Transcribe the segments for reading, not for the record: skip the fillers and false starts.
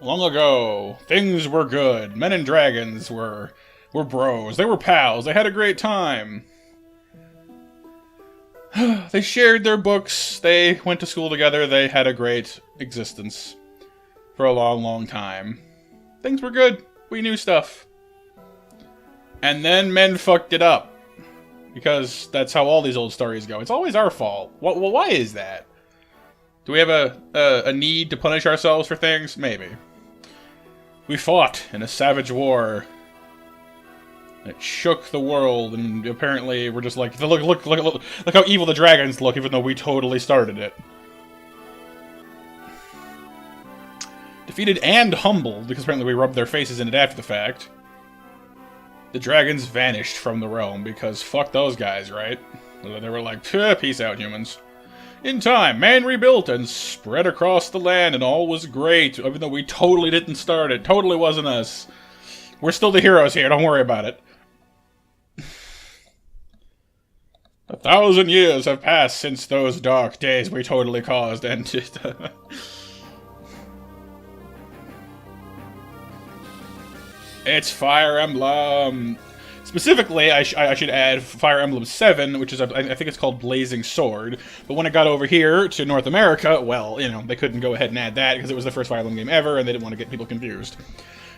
Long ago, things were good. Men and dragons were bros. They were pals. They had a great time. They shared their books. They went to school together. They had a great existence for a long, long time. Things were good. We knew stuff. And then men fucked it up. Because that's how all these old stories go. It's always our fault. Well, why is that? Do we have a need to punish ourselves for things? Maybe. We fought in a savage war. It shook the world, and apparently we're just like, look how evil the dragons look, even though we totally started it. Defeated and humbled, because apparently we rubbed their faces in it after the fact. The dragons vanished from the realm, because fuck those guys, right? They were like, peace out, humans. In time, man rebuilt and spread across the land, and all was great, even though we totally didn't start it. Totally wasn't us. We're still the heroes here, don't worry about it. 1,000 years have passed since those dark days we totally caused, and it's Fire Emblem. Specifically, I should add Fire Emblem 7, which is, I think it's called Blazing Sword. But when it got over here to North America, well, you know, they couldn't go ahead and add that because it was the first Fire Emblem game ever, and they didn't want to get people confused.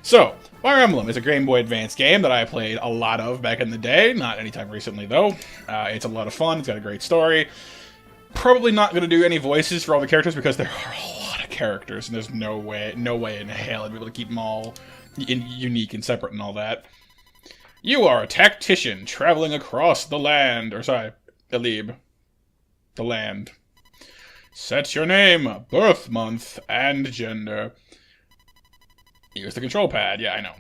So, Fire Emblem is a Game Boy Advance game that I played a lot of back in the day. Not anytime recently, though. It's a lot of fun. It's got a great story. Probably not going to do any voices for all the characters because there are a lot of characters, and there's no way in hell I'd be able to keep them all unique and separate and all that. You are a tactician traveling across the land. Or, sorry, Elib. The land. Set your name, birth month, and gender. Use the control pad. Yeah, I know.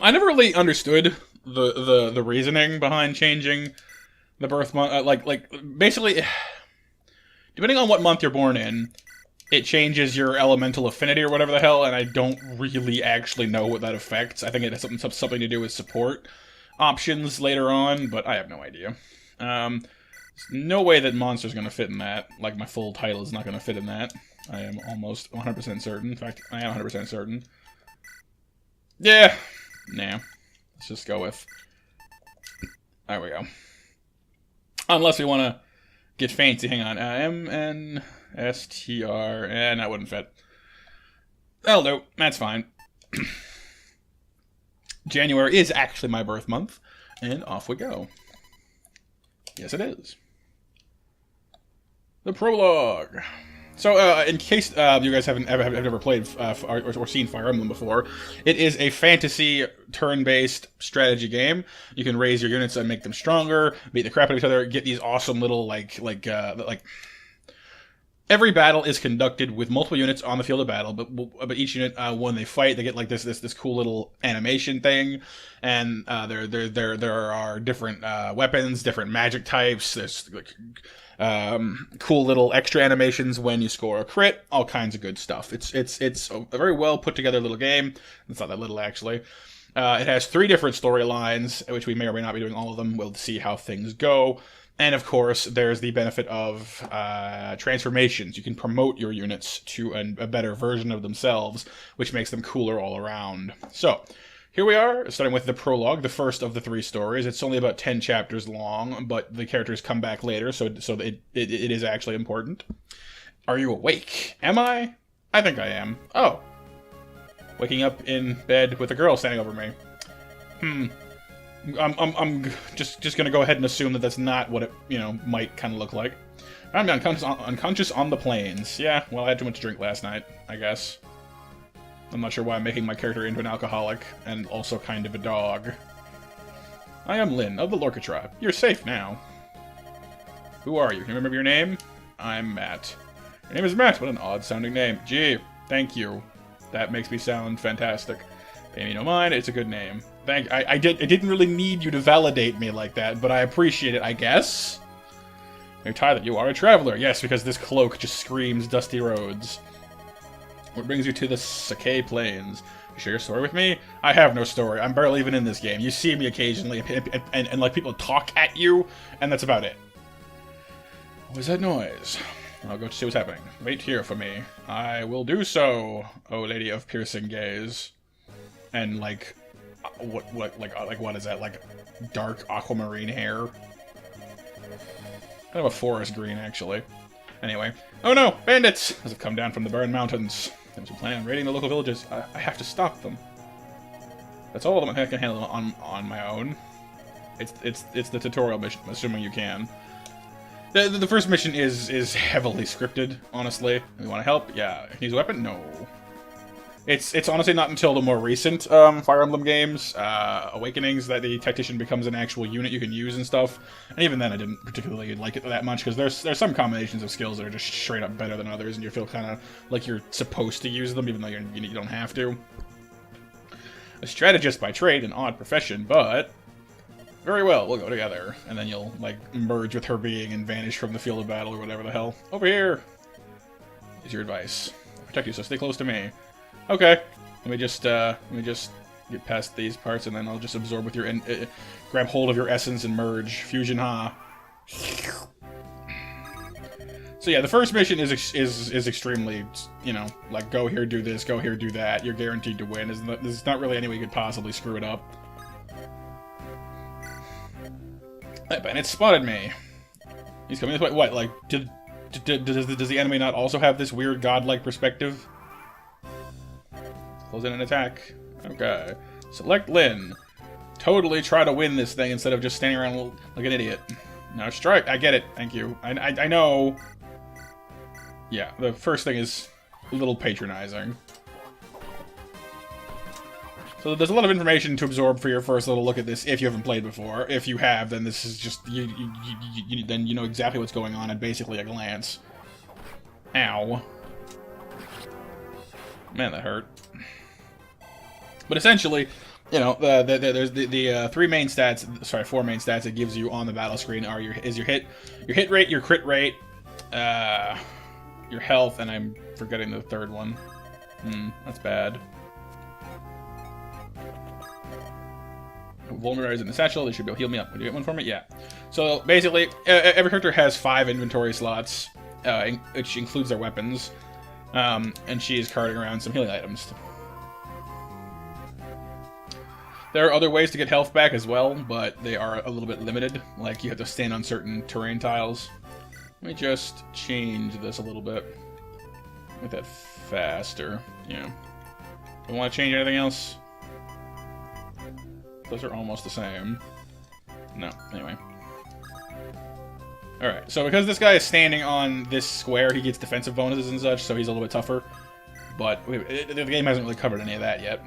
I never really understood the reasoning behind changing the birth month. Basically, depending on what month you're born in, it changes your elemental affinity or whatever the hell, and I don't really actually know what that affects. I think it has something to do with support options later on, but I have no idea. There's no way that Monster's going to fit in that. Like, my full title is not going to fit in that. I am almost 100% certain. In fact, I am 100% certain. Yeah. Nah. Let's just go with... There we go. Unless we want to get fancy. Hang on. MNSTR. That wouldn't fit. That'll do. That's fine. January is actually my birth month. And off we go. Yes, it is. The prologue. So, in case you guys have never played or seen Fire Emblem before, it is a fantasy turn-based strategy game. You can raise your units and make them stronger, beat the crap out of each other, get these awesome little like. Every battle is conducted with multiple units on the field of battle, but each unit, when they fight, they get like this cool little animation thing, and there are different weapons, different magic types. There's like cool little extra animations when you score a crit, all kinds of good stuff. It's a very well put together little game. It's not that little actually. It has 3 different storylines, which we may or may not be doing all of them. We'll see how things go. And, of course, there's the benefit of transformations. You can promote your units to a better version of themselves, which makes them cooler all around. So, here we are, starting with the prologue, the first of the 3 stories. It's only about 10 chapters long, but the characters come back later, so it is actually important. Are you awake? Am I? I think I am. Oh. Waking up in bed with a girl standing over me. I'm just gonna go ahead and assume that that's not what it, might kind of look like. I'm unconscious on the plains. Yeah, well, I had too much to drink last night, I guess. I'm not sure why I'm making my character into an alcoholic, and also kind of a dog. I am Lynn, of the Lorca tribe. You're safe now. Who are you? Can you remember your name? I'm Matt. Your name is Matt. What an odd-sounding name. Gee, thank you. That makes me sound fantastic. Pay me no mind, it's a good name. I didn't really need you to validate me like that, but I appreciate it, I guess. You're Tyler, you are a traveler. Yes, because this cloak just screams dusty roads. What brings you to the Sakai Plains? You share your story with me? I have no story. I'm barely even in this game. You see me occasionally, and like, people talk at you, and that's about it. What was that noise? I'll go see what's happening. Wait here for me. I will do so, O lady of piercing gaze. And like, what is that? Like, dark aquamarine hair. Kind of a forest green, actually. Anyway. Oh no! Bandits! As have come down from the Burn Mountains. They must be planning on raiding the local villages. I have to stop them. That's all of them I can handle on my own. It's the tutorial mission, assuming you can. The first mission is heavily scripted, honestly. You want to help? Yeah. Use a weapon? No. It's honestly not until the more recent Fire Emblem games, Awakenings, that the tactician becomes an actual unit you can use and stuff. And even then, I didn't particularly like it that much, because there's some combinations of skills that are just straight up better than others, and you feel kind of like you're supposed to use them, even though you don't have to. A strategist by trade, an odd profession, but very well, we'll go together. And then you'll, like, merge with her being and vanish from the field of battle or whatever the hell. Over here! Is your advice. I'll protect you, so stay close to me. Okay. Let me just get past these parts, and then I'll just absorb with your grab hold of your essence and merge. Fusion, ha. So yeah, the first mission is extremely, you know, like, go here, do this, go here, do that. You're guaranteed to win. There's not really any way you could possibly screw it up. That bandit spotted me. He's coming this way. What, like, does the enemy not also have this weird godlike perspective? Close in and attack. Okay. Select Lyn. Totally try to win this thing instead of just standing around like an idiot. Now strike. I get it. Thank you. I know. Yeah, the first thing is a little patronizing. So there's a lot of information to absorb for your first little look at this if you haven't played before. If you have, then this is just then you know exactly what's going on at basically a glance. Ow. Man, that hurt. But essentially, you know, there's the four main stats it gives you on the battle screen are your hit rate, your crit rate, your health, and I'm forgetting the third one. That's bad. Vulnerabilities in the satchel. They should be able to heal me up. Would you get one for me? Yeah. So basically, every character has 5 inventory slots, which includes their weapons, and she is carting around some healing items. There are other ways to get health back as well, but they are a little bit limited. Like, you have to stand on certain terrain tiles. Let me just change this a little bit. Make that faster. Yeah. Don't want to change anything else? Those are almost the same. No, anyway. Alright, so because this guy is standing on this square, he gets defensive bonuses and such, so he's a little bit tougher. But the game hasn't really covered any of that yet.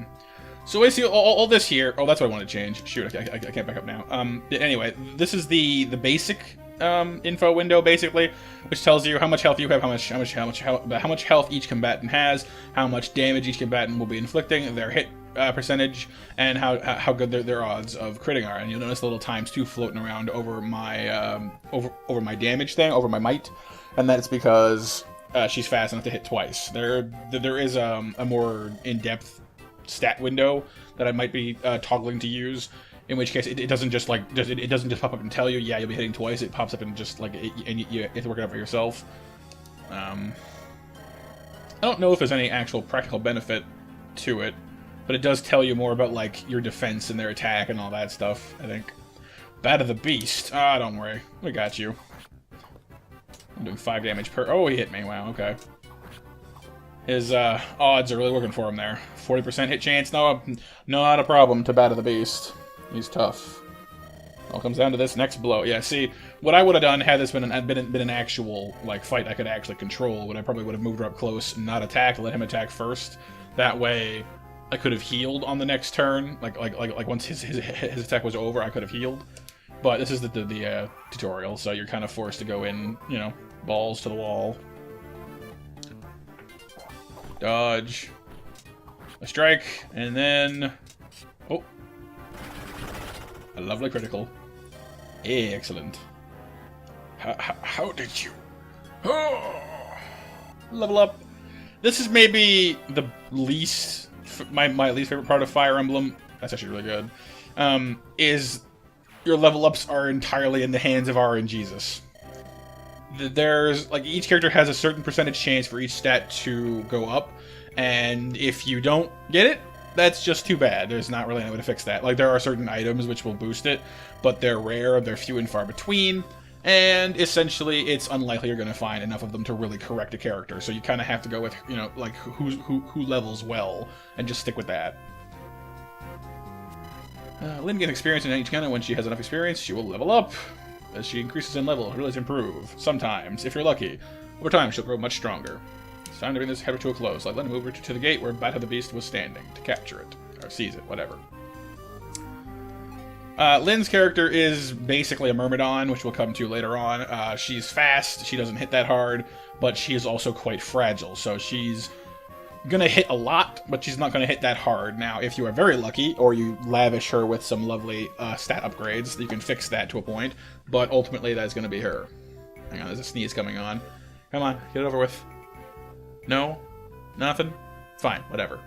So basically, all this here... Oh, that's what I want to change. Shoot, I can't back up now. Anyway, this is the basic info window, basically, which tells you how much health you have, how much health each combatant has, how much damage each combatant will be inflicting, their hit percentage, and how good their odds of critting are. And you'll notice a little ×2 floating around over my over my damage thing, over my might, and that's because she's fast enough to hit twice. There is a more in-depth stat window that I might be toggling to use. In which case, it doesn't just pop up and tell you, yeah, you'll be hitting twice. It pops up and just like, and you have to work it out for yourself. I don't know if there's any actual practical benefit to it, but it does tell you more about like your defense and their attack and all that stuff, I think. Bat of the Beast. Ah, don't worry, we got you. I'm doing 5 damage per. Oh, he hit me. Wow. Okay. His odds are really working for him there. 40% hit chance. No, not a problem to Bat of the Beast. He's tough. All comes down to this next blow. Yeah, see, what I would have done had this been an actual like fight I could actually control, would I probably would have moved her up close and not attack, let him attack first. That way, I could have healed on the next turn. Like once his attack was over, I could have healed. But this is the tutorial, so you're kind of forced to go in, you know, balls to the wall. Dodge. A strike, and then... Oh. A lovely critical. Excellent. How did you... Oh. Level up. This is maybe the least... My least favorite part of Fire Emblem. That's actually really good. Is your level ups are entirely in the hands of RNGesus. there's, like, each character has a certain percentage chance for each stat to go up, and if you don't get it, that's just too bad. There's not really any way to fix that. Like, there are certain items which will boost it, but they're rare, they're few and far between, and essentially it's unlikely you're going to find enough of them to really correct a character. So you kind of have to go with, you know, like, who levels well, and just stick with that. Lynn gets experience in each kind, and when she has enough experience, she will level up. As she increases in level, her abilities improve. Sometimes, if you're lucky. Over time, she'll grow much stronger. It's time to bring this header to a close. Let Lynn move her to the gate where Bite of the Beast was standing, to capture it. Or seize it, whatever. Lynn's character is basically a Myrmidon, which we'll come to later on. She's fast, she doesn't hit that hard, but she is also quite fragile, so she's gonna hit a lot, but she's not gonna hit that hard. Now, if you are very lucky, or you lavish her with some lovely stat upgrades, you can fix that to a point, but ultimately that's gonna be her. Hang on, there's a sneeze coming on. Come on, get it over with. No? Nothing? Fine, whatever.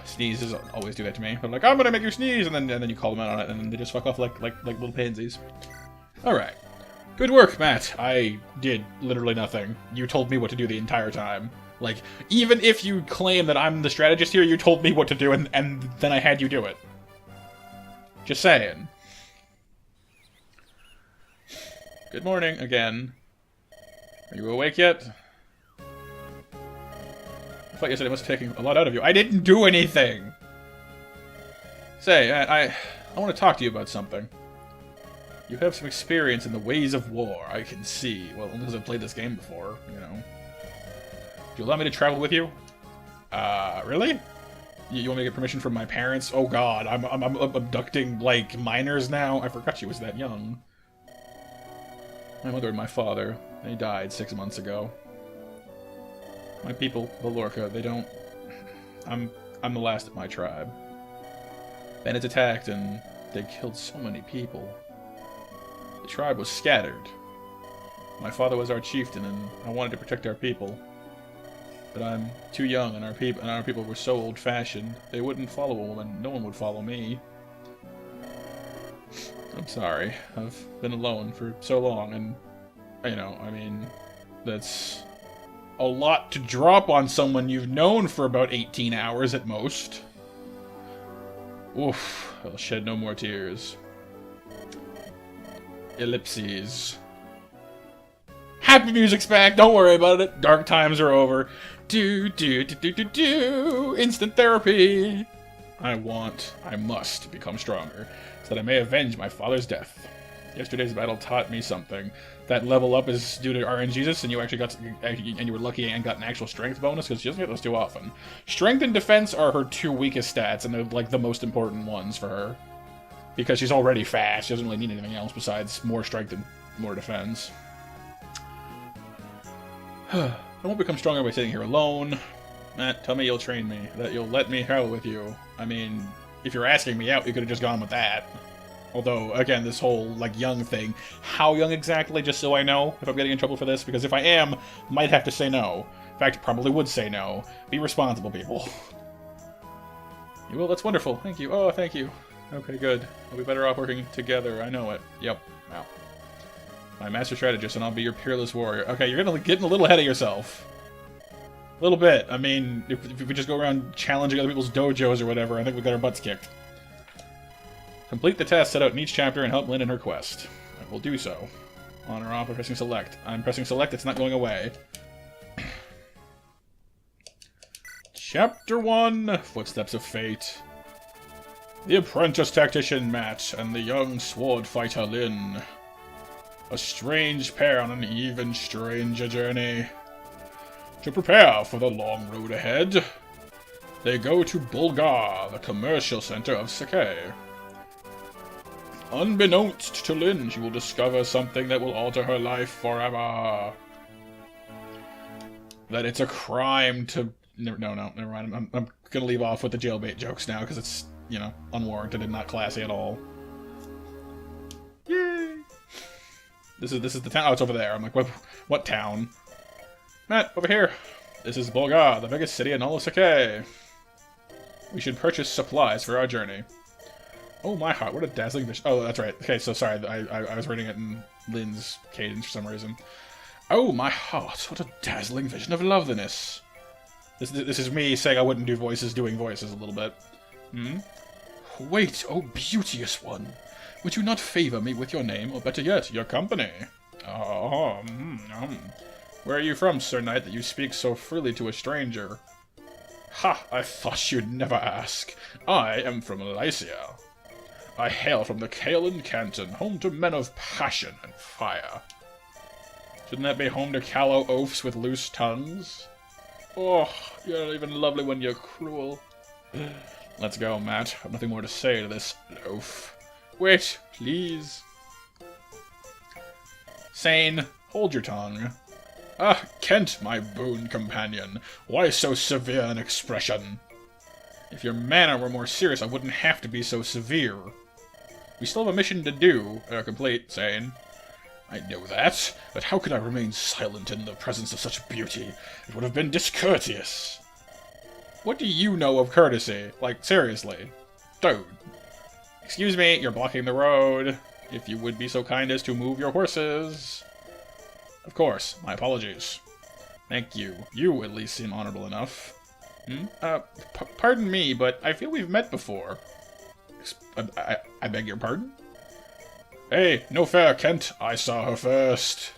Sneezes always do that to me. I'm like, I'm gonna make you sneeze, and then you call them out on it, and then they just fuck off like little pansies. Alright. Good work, Matt. I did literally nothing. You told me what to do the entire time. Like, even if you claim that I'm the strategist here, you told me what to do, and then I had you do it. Just saying. Good morning, again. Are you awake yet? I thought yesterday must have taken a lot out of you. I didn't do anything! Say, I want to talk to you about something. You have some experience in the ways of war, I can see. Well, because I've played this game before, you know. Do you allow me to travel with you? Really? You want me to get permission from my parents? Oh god, I'm abducting, like, minors now? I forgot she was that young. My mother and my father, they died 6 months ago. My people, the Lorca, they don't... I'm the last of my tribe. Bandits attacked and they killed so many people. The tribe was scattered. My father was our chieftain and I wanted to protect our people. But I'm too young, and our people were so old-fashioned. They wouldn't follow a woman. No one would follow me. I'm sorry. I've been alone for so long, and, you know, I mean, that's a lot to drop on someone you've known for about 18 hours at most. Oof. I'll shed no more tears. Ellipses. Happy music's back, don't worry about it. Dark times are over. Instant therapy. I must become stronger, so that I may avenge my father's death. Yesterday's battle taught me something. That level up is due to RNGesus, and you actually got, and you were lucky and got an actual strength bonus, because she doesn't get those too often. Strength and defense are her two weakest stats, and they're like the most important ones for her. Because she's already fast, she doesn't really need anything else besides more strength and more defense. I won't become stronger by sitting here alone. Matt, tell me you'll train me, that you'll let me travel with you. I mean, if you're asking me out, you could have just gone with that. Although, again, this whole, like, young thing. How young exactly, just so I know if I'm getting in trouble for this? Because if I am, might have to say no. In fact, probably would say no. Be responsible, people. You will? That's wonderful. Thank you. Oh, thank you. Okay, good. We'll be better off working together. I know it. Yep. Wow. My master strategist, and I'll be your peerless warrior. Okay, you're gonna get a little ahead of yourself. A little bit. I mean, if we just go around challenging other people's dojos or whatever, I think we got our butts kicked. Complete the task set out in each chapter and help Lynn in her quest. I will do so. On or off by pressing select. I'm pressing select, it's not going away. Chapter 1, Footsteps of Fate. The apprentice tactician Matt and the young sword fighter Lynn. A strange pair on an even stranger journey. To prepare for the long road ahead, they go to Bulgar, the commercial center of Sakai. Unbeknownst to Lynn, she will discover something that will alter her life forever. That it's a crime to... No, never mind. I'm gonna leave off with the jailbait jokes now, because it's, you know, unwarranted and not classy at all. Yay! This is the town. Oh, it's over there. I'm like, what town? Matt, over here. This is Bulgar, the biggest city in all of Sakai. We should purchase supplies for our journey. Oh my heart, what a dazzling vision. Oh, that's right. Okay, so sorry, I was reading it in Lynn's cadence for some reason. Oh my heart, what a dazzling vision of loveliness. This is me saying I wouldn't do voices, doing voices a little bit. Hmm? Wait, oh beauteous one. Would you not favor me with your name, or better yet, your company? Oh, Where are you from, Sir Knight, that you speak so freely to a stranger? Ha, I thought you'd never ask. I am from Lycia. I hail from the Kaelan Canton, home to men of passion and fire. Shouldn't that be home to callow oafs with loose tongues? Oh, you're not even lovely when you're cruel. Let's go, Matt. I have nothing more to say to this loaf. Wait, please. Sane, hold your tongue. Ah, Kent, my boon companion. Why so severe an expression? If your manner were more serious, I wouldn't have to be so severe. We still have a mission to do, complete, Sane. I know that, but how could I remain silent in the presence of such beauty? It would have been discourteous. What do you know of courtesy? Like, seriously. Dude. Excuse me, you're blocking the road. If you would be so kind as to move your horses. Of course, my apologies. Thank you. You at least seem honorable enough. Pardon me, but I feel we've met before. I beg your pardon? Hey, no fair, Kent. I saw her first.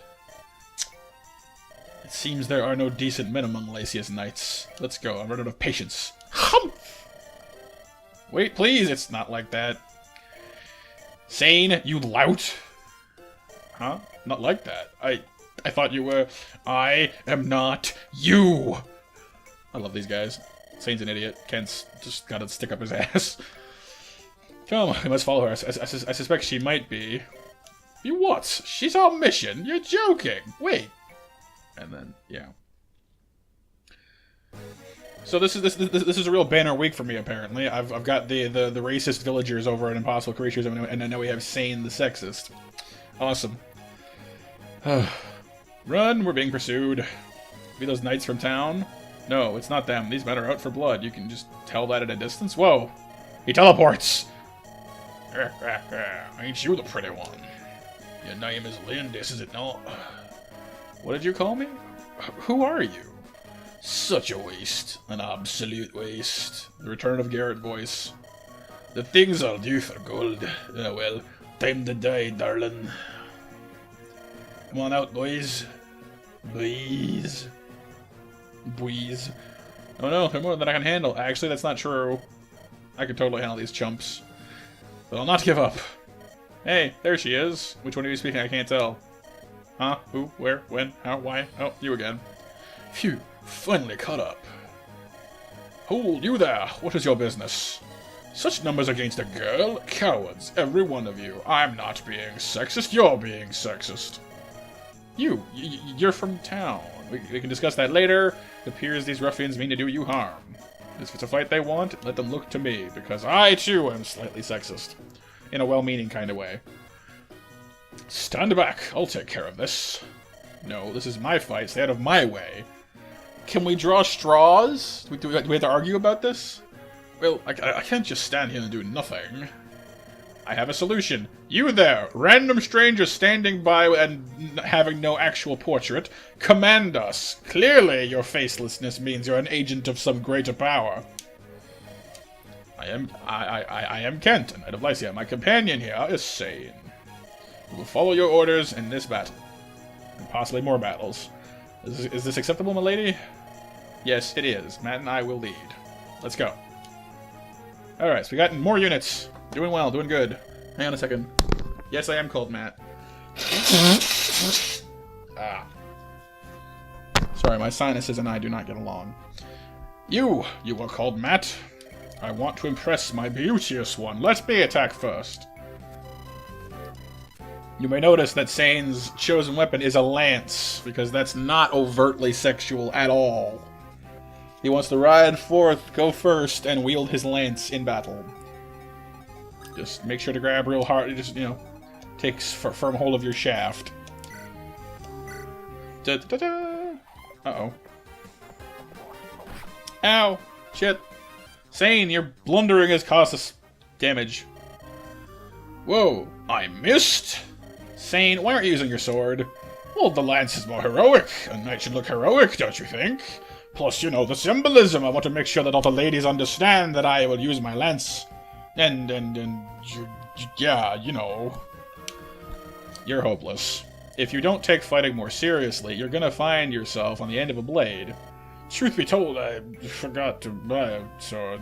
It seems there are no decent men among Lycia's knights. Let's go. I'm running out of patience. Humph! Wait, please. It's not like that. Sane, you lout. Huh? Not like that. I thought you were. I am not you. I love these guys. Sane's an idiot. Kent's just gotta stick up his ass. Come, we must follow her. I suspect she might be. You what? She's on mission? You're joking. Wait. And then, yeah. So this is a real banner week for me. Apparently, I've got the racist villagers over at Impossible Creatures, and I know we have Sane the sexist. Awesome. Run! We're being pursued. Be those knights from town? No, it's not them. These men are out for blood. You can just tell that at a distance. Whoa! He teleports. Ain't you the pretty one? Your name is Lindis, is it not? What did you call me? Who are you? Such a waste. An absolute waste. The return of Garrett voice. The things I'll do for gold. Well, time to die, darling. Come on out, boys. Boys. Boys. Oh no, they're more than I can handle. Actually, that's not true. I can totally handle these chumps. But I'll not give up. Hey, there she is. Which one are you speaking? I can't tell. Huh? Who? Where? When? How? Why? Oh, you again. Phew. Finally caught up. Hold, you there. What is your business? Such numbers against a girl? Cowards, every one of you. I'm not being sexist. You're being sexist. You're from town. We can discuss that later. It appears these ruffians mean to do you harm. If it's a fight they want, let them look to me, because I, too, am slightly sexist. In a well-meaning kind of way. Stand back. I'll take care of this. No, this is my fight. Stay out of my way. Can we draw straws? Do we have to argue about this? Well, I can't just stand here and do nothing. I have a solution. You there, random stranger standing by and having no actual portrait, command us. Clearly your facelessness means you're an agent of some greater power. I am Kent, a knight of Lycia. My companion here is Sane. We will follow your orders in this battle. And possibly more battles. Is this acceptable, my lady? Yes, it is. Matt and I will lead. Let's go. Alright, so we got more units. Doing well, doing good. Hang on a second. Yes, I am called Matt. Sorry, my sinuses and I do not get along. You are called Matt. I want to impress my beauteous one. Let me attack first. You may notice that Sane's chosen weapon is a lance, because that's not overtly sexual at all. He wants to ride forth, go first, and wield his lance in battle. Just make sure to grab real hard. Just, take firm hold of your shaft. Da-da-da-da! Uh-oh. Ow! Shit. Sane, your blundering has caused us damage. Whoa, I missed? Sane, why aren't you using your sword? Well, the lance is more heroic. A knight should look heroic, don't you think? Plus, you know, the symbolism. I want to make sure that all the ladies understand that I will use my lance. Yeah, you know. You're hopeless. If you don't take fighting more seriously, you're gonna find yourself on the end of a blade. Truth be told, I forgot to buy a sword.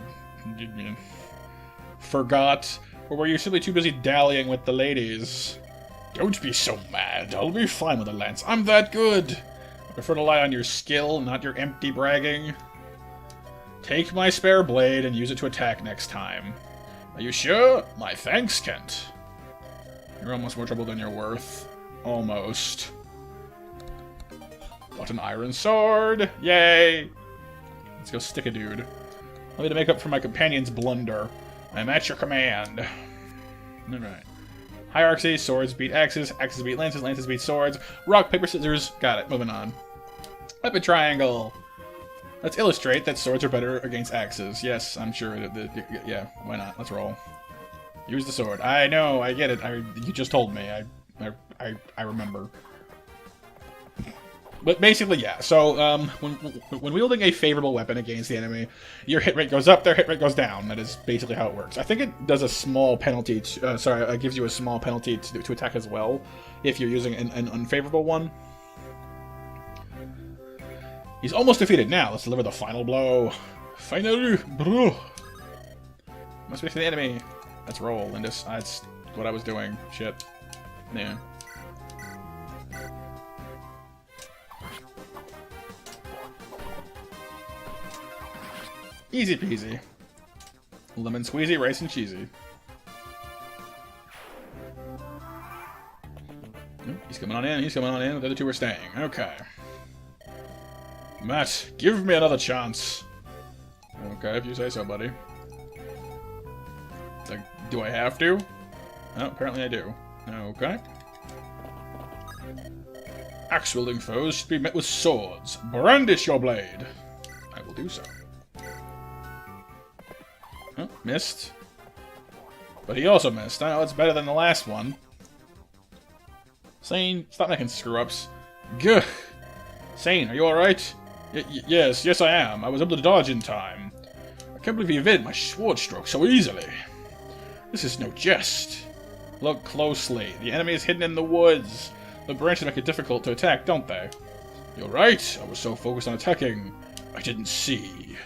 Forgot? Or were you simply too busy dallying with the ladies? Don't be so mad. I'll be fine with a lance. I'm that good. I prefer to rely on your skill, not your empty bragging. Take my spare blade and use it to attack next time. Are you sure? My thanks, Kent. You're almost more trouble than you're worth. Almost. Got an iron sword! Yay! Let's go stick a dude. Only to make up for my companion's blunder. I'm at your command. Alright. Hierarchy, swords beat axes, axes beat lances, lances beat swords. Rock, paper, scissors. Got it. Moving on. Weapon triangle. Let's illustrate that swords are better against axes. Yes, I'm sure. Yeah, why not? Let's roll. Use the sword. I know, I get it. You just told me. I remember. But basically, yeah. So, when wielding a favorable weapon against the enemy, your hit rate goes up, their hit rate goes down. That is basically how it works. I think it does a small penalty. Gives you a small penalty to attack as well, if you're using an unfavorable one. He's almost defeated. Now, let's deliver the final blow. Final blow. Must be for the enemy. Let's roll. And that's what I was doing. Shit. Yeah. Easy peasy. Lemon squeezy, rice and cheesy. He's coming on in, The other two are staying. Okay. Matt, give me another chance. Okay, if you say so, buddy. Like, do I have to? Oh, apparently I do. Okay. Axe-wielding foes should be met with swords. Brandish your blade. I will do so. Oh, missed. But he also missed. I know it's better than the last one. Sane, stop making screw-ups. Gah! Sane, are you alright? Yes I am. I was able to dodge in time. I can't believe you evaded my sword stroke so easily. This is no jest. Look closely. The enemy is hidden in the woods. The branches make it difficult to attack, don't they? You're right. I was so focused on attacking, I didn't see.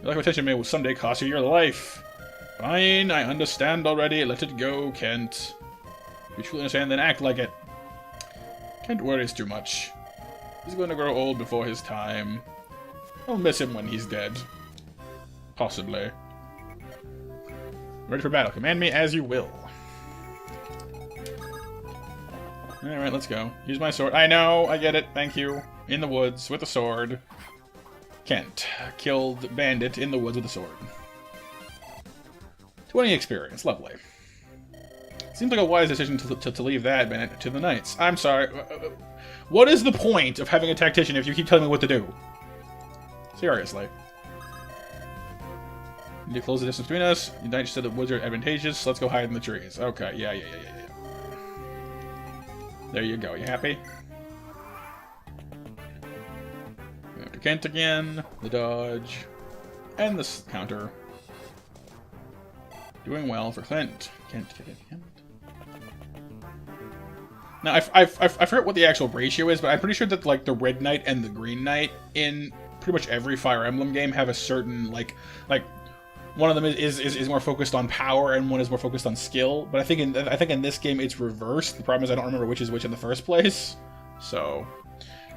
Your lack of attention may someday cost you your life. Fine, I understand already. Let it go, Kent. If you truly understand, then act like it. Kent worries too much. He's going to grow old before his time. I'll miss him when he's dead. Possibly. Ready for battle. Command me as you will. Alright, let's go. Use my sword. I know, I get it. Thank you. In the woods with a sword. Kent killed Bandit in the woods with a sword. 20 experience. Lovely. Seems like a wise decision to leave that Bandit to the Knights. I'm sorry. What is the point of having a tactician if you keep telling me what to do? Seriously. You need to close the distance between us. You Knights said the woods are advantageous. So let's go hide in the trees. Okay, yeah. There you go. You happy? After Kent again. The dodge. And the counter. Doing well for Kent. Kent. Now, I forget what the actual ratio is, but I'm pretty sure that, like, the Red Knight and the Green Knight in pretty much every Fire Emblem game have a certain, like one of them is more focused on power and one is more focused on skill. But I think in this game it's reversed. The problem is I don't remember which is which in the first place. So,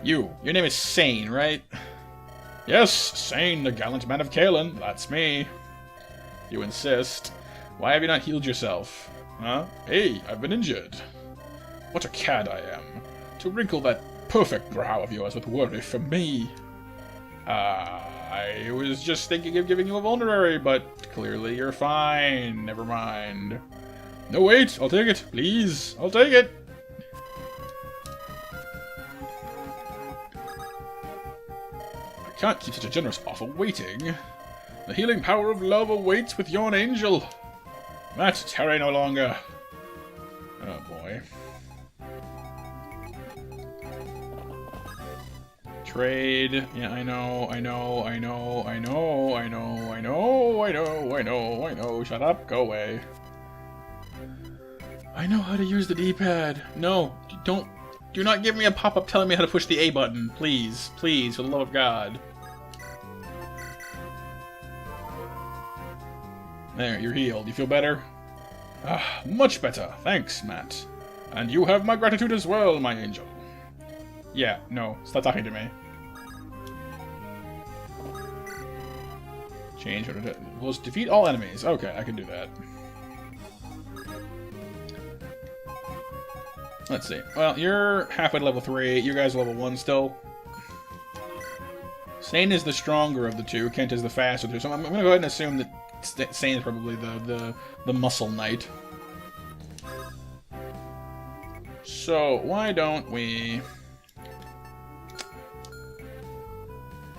your name is Sane, right? Yes, Sane, the gallant man of Kalen. That's me. You insist. Why have you not healed yourself? Huh? Hey, I've been injured. What a cad I am. To wrinkle that perfect brow of yours with worry for me. I was just thinking of giving you a vulnerary, but clearly you're fine. Never mind. No, wait. I'll take it. Please. I'll take it. I can't keep such a generous offer waiting. The healing power of love awaits with yon angel. That's Terry no longer. Oh boy. Trade. Yeah, I know. Shut up. Go away. I know how to use the D-pad. No, don't. Do not give me a pop-up telling me how to push the A button. Please. Please, for the love of God. There, you're healed. You feel better? Ah, much better. Thanks, Matt. And you have my gratitude as well, my angel. Yeah, no. Stop talking to me. Change order to... Well, defeat all enemies. Okay, I can do that. Let's see. Well, you're halfway to level 3. You guys are level 1 still. Sane is the stronger of the two. Kent is the faster of the two. So I'm going to go ahead and assume that Sane is probably the muscle knight. So, why don't we...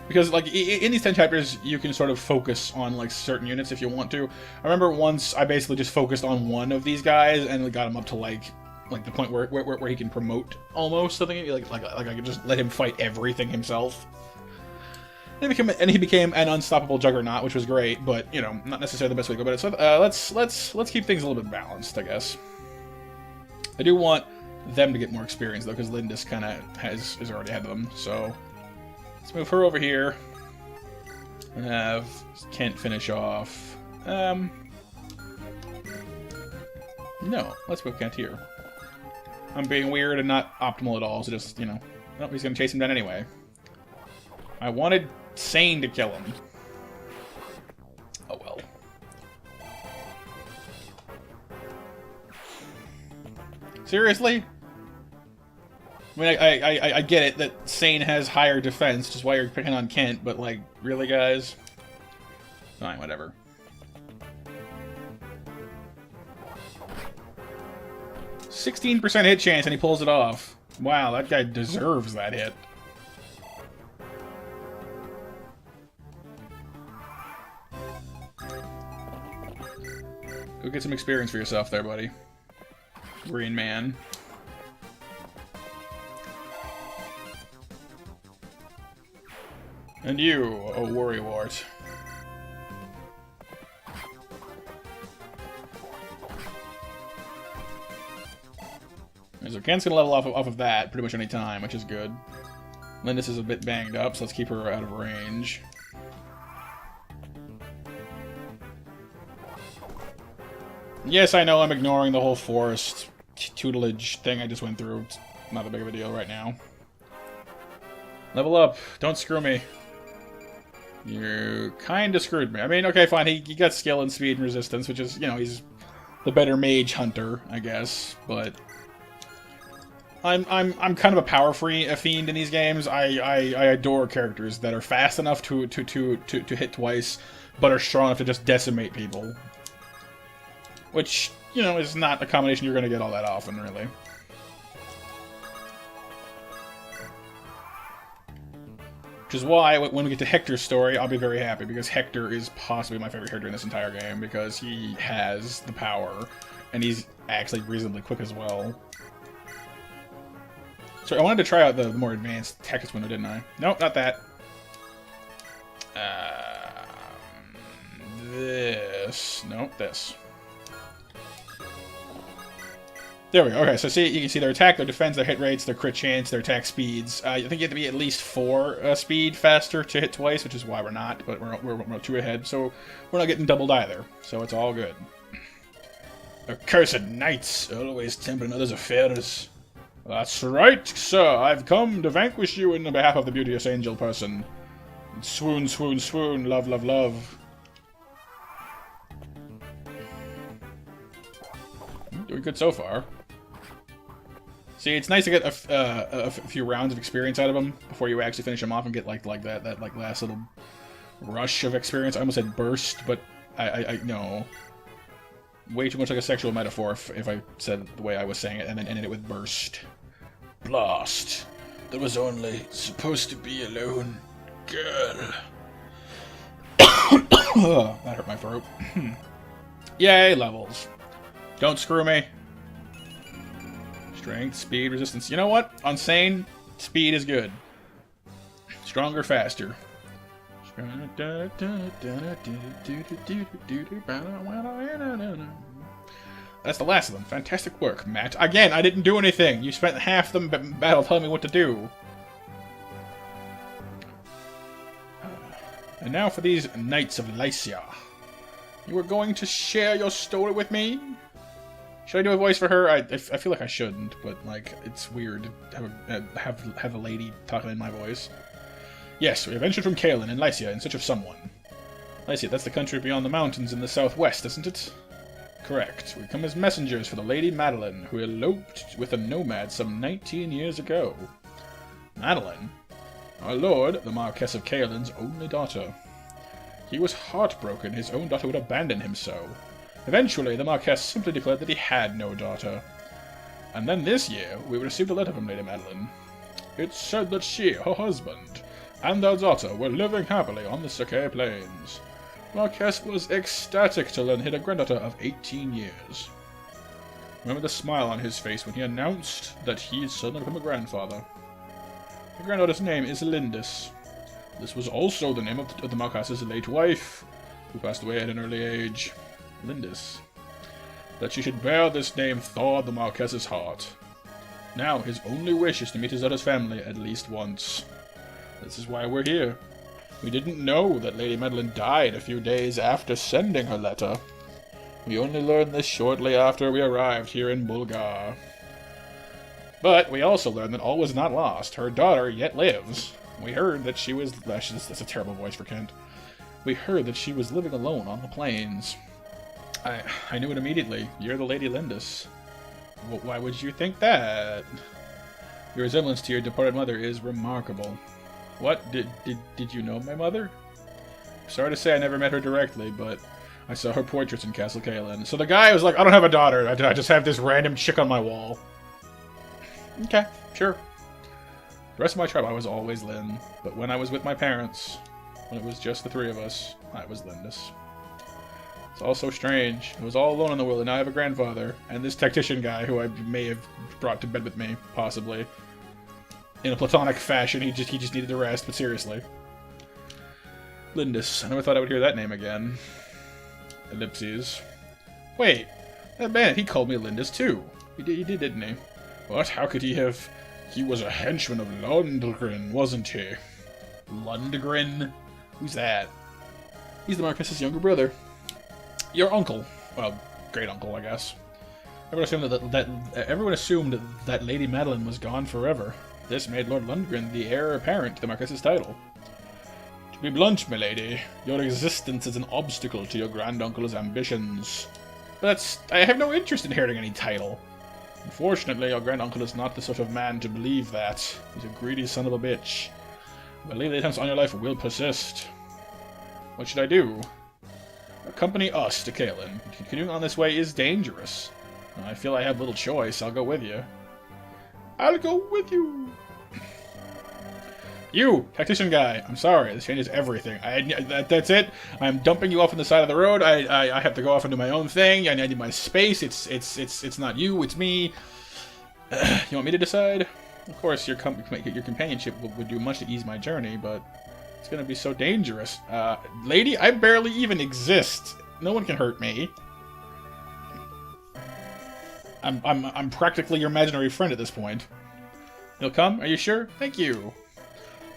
Because, like, in these 10 chapters, you can sort of focus on, like, certain units if you want to. I remember once I basically just focused on one of these guys and got him up to, like the point where he can promote almost something. Like I could just let him fight everything himself. And he became an unstoppable juggernaut, which was great, but, you know, not necessarily the best way to go about it. So let's keep things a little bit balanced, I guess. I do want them to get more experience, though, because Lindis kind of has already had them, so... Let's move her over here. And have Kent finish off. No, let's move Kent here. I'm being weird and not optimal at all, so just, you know... Oh, he's gonna chase him down anyway. I wanted Sane to kill him. Oh well. Seriously? I mean, I get it that Sane has higher defense, which is why you're picking on Kent, but, like, really, guys? Fine, whatever. %16 hit chance, and he pulls it off. Wow, that guy deserves that hit. Go get some experience for yourself there, buddy. Green man. And you, a worrywart. So Kent's gonna level off of that pretty much any time, which is good. Lindis is a bit banged up, so let's keep her out of range. Yes, I know I'm ignoring the whole forest tutelage thing I just went through. It's not that big of a deal right now. Level up. Don't screw me. You kinda screwed me. I mean, okay, fine. He got skill and speed and resistance, which is, you know, he's the better mage hunter, I guess. But I'm kind of a power fiend in these games. I adore characters that are fast enough to hit twice, but are strong enough to just decimate people. Which, you know, is not a combination you're gonna get all that often, really. Which is why, when we get to Hector's story, I'll be very happy, because Hector is possibly my favorite character in this entire game, because he has the power, and he's actually reasonably quick as well. So I wanted to try out the more advanced tactics window, didn't I? Nope, not that. This. Nope, this. There we go. Okay, so see, you can see their attack, their defense, their hit rates, their crit chance, their attack speeds. I think you have to be at least 4 speed faster to hit twice, which is why we're not, but we're 2 ahead, so we're not getting doubled either. So it's all good. Accursed knights, always tempting others' affairs. That's right, sir. I've come to vanquish you in behalf of the beauteous angel person. Swoon, swoon, swoon, love, love, love. Doing good so far. See, it's nice to get a few rounds of experience out of him before you actually finish him off and get like that last little rush of experience. I almost said burst, but I no. Way too much like a sexual metaphor if I said the way I was saying it and then ended it with burst. Blast. There was only supposed to be a lone girl. That hurt my throat. Yay, levels. Don't screw me. Strength, speed, resistance. You know what? On Sane, speed is good. Stronger, faster. That's the last of them. Fantastic work, Matt. Again, I didn't do anything. You spent half the battle telling me what to do. And now for these Knights of Lycia. You were going to share your story with me? Should I do a voice for her? I feel like I shouldn't, but like it's weird to have a lady talking in my voice. Yes, we have ventured from Caelan in Lycia in search of someone. Lycia, that's the country beyond the mountains in the southwest, isn't it? Correct. We come as messengers for the Lady Madeline, who eloped with a nomad some 19 years ago. Madeline? Our lord, the Marquess of Caelan's only daughter. He was heartbroken his own daughter would abandon him so. Eventually, the Marquess simply declared that he had no daughter. And then this year, we received a letter from Lady Madeline. It said that she, her husband, and their daughter were living happily on the Sacae Plains. Marquess was ecstatic to learn he had a granddaughter of 18 years. Remember the smile on his face when he announced that he had suddenly become a grandfather. The granddaughter's name is Lindis. This was also the name of the Marquess's late wife, who passed away at an early age. Lindis. That she should bear this name thawed the Marquess's heart. Now his only wish is to meet his daughter's family at least once. This is why we're here. We didn't know that Lady Madeline died a few days after sending her letter. We only learned this shortly after we arrived here in Bulgar. But we also learned that all was not lost. Her daughter yet lives. We heard that she was... That's a terrible voice for Kent. We heard that she was living alone on the plains. I knew it immediately. You're the Lady Lindis. Why would you think that? Your resemblance to your departed mother is remarkable. What? Did you know my mother? Sorry to say I never met her directly, but I saw her portraits in Castle Caelan. So the guy was like, I don't have a daughter, I just have this random chick on my wall. Okay, sure. The rest of my tribe, I was always Lynn, but when I was with my parents, when it was just the three of us, I was Lindis. It's all so strange. I was all alone in the world, and now I have a grandfather, and this tactician guy who I may have brought to bed with me, possibly. In a platonic fashion, he just needed to rest, but seriously. Lindis. I never thought I would hear that name again. Ellipses. Wait, that bandit, he called me Lindis too. He did, didn't he? What? How could he have... He was a henchman of Lundgren, wasn't he? Lundgren? Who's that? He's the Marquess's younger brother. Your uncle. Well, great-uncle, I guess. Everyone assumed that Lady Madeline was gone forever. This made Lord Lundgren the heir apparent to the Marquess's title. To be blunt, milady, your existence is an obstacle to your granduncle's ambitions. But I have no interest in inheriting any title. Unfortunately, your granduncle is not the sort of man to believe that. He's a greedy son of a bitch. I believe the attempts on your life will persist. What should I do? Accompany us to Caelan. Continuing on this way is dangerous. I feel I have little choice. I'll go with you. I'll go with you. You, tactician guy. I'm sorry. This changes everything. That's it. I'm dumping you off on the side of the road. I have to go off and do my own thing. I need my space. It's not you. It's me. You want me to decide? Of course, your companionship would do much to ease my journey, but it's gonna be so dangerous. Lady, I barely even exist. No one can hurt me. I'm practically your imaginary friend at this point. You'll come? Are you sure? Thank you.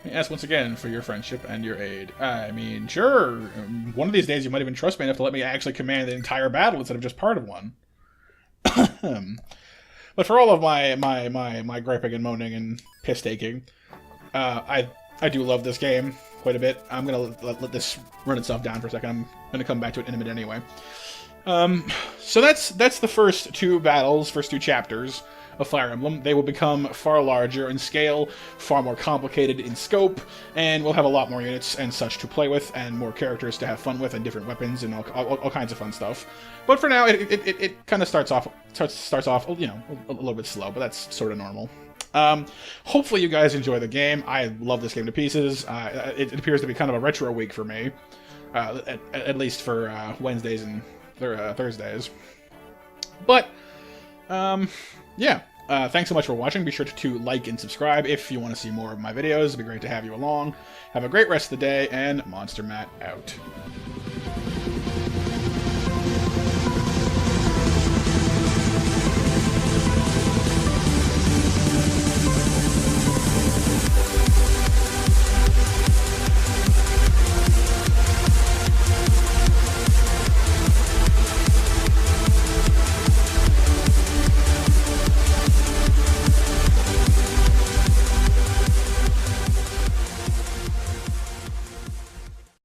Let me ask once again for your friendship and your aid. I mean, sure. One of these days you might even trust me enough to let me actually command the entire battle instead of just part of one. But for all of my griping and moaning and piss-taking, I do love this game quite a bit. I'm going to let this run itself down for a second. I'm going to come back to it in a minute anyway. So that's the first two battles, first two chapters of Fire Emblem. They will become far larger in scale, far more complicated in scope, and we'll have a lot more units and such to play with, and more characters to have fun with, and different weapons, and all kinds of fun stuff. But for now, it kind of starts off, you know, a little bit slow, but that's sort of normal. Hopefully you guys enjoy the game. I love this game to pieces. It appears to be kind of a retro week for me, at least for Wednesdays and Thursdays. But, yeah. Thanks so much for watching. Be sure to like and subscribe if you want to see more of my videos. It'd be great to have you along. Have a great rest of the day, and Monster Matt out.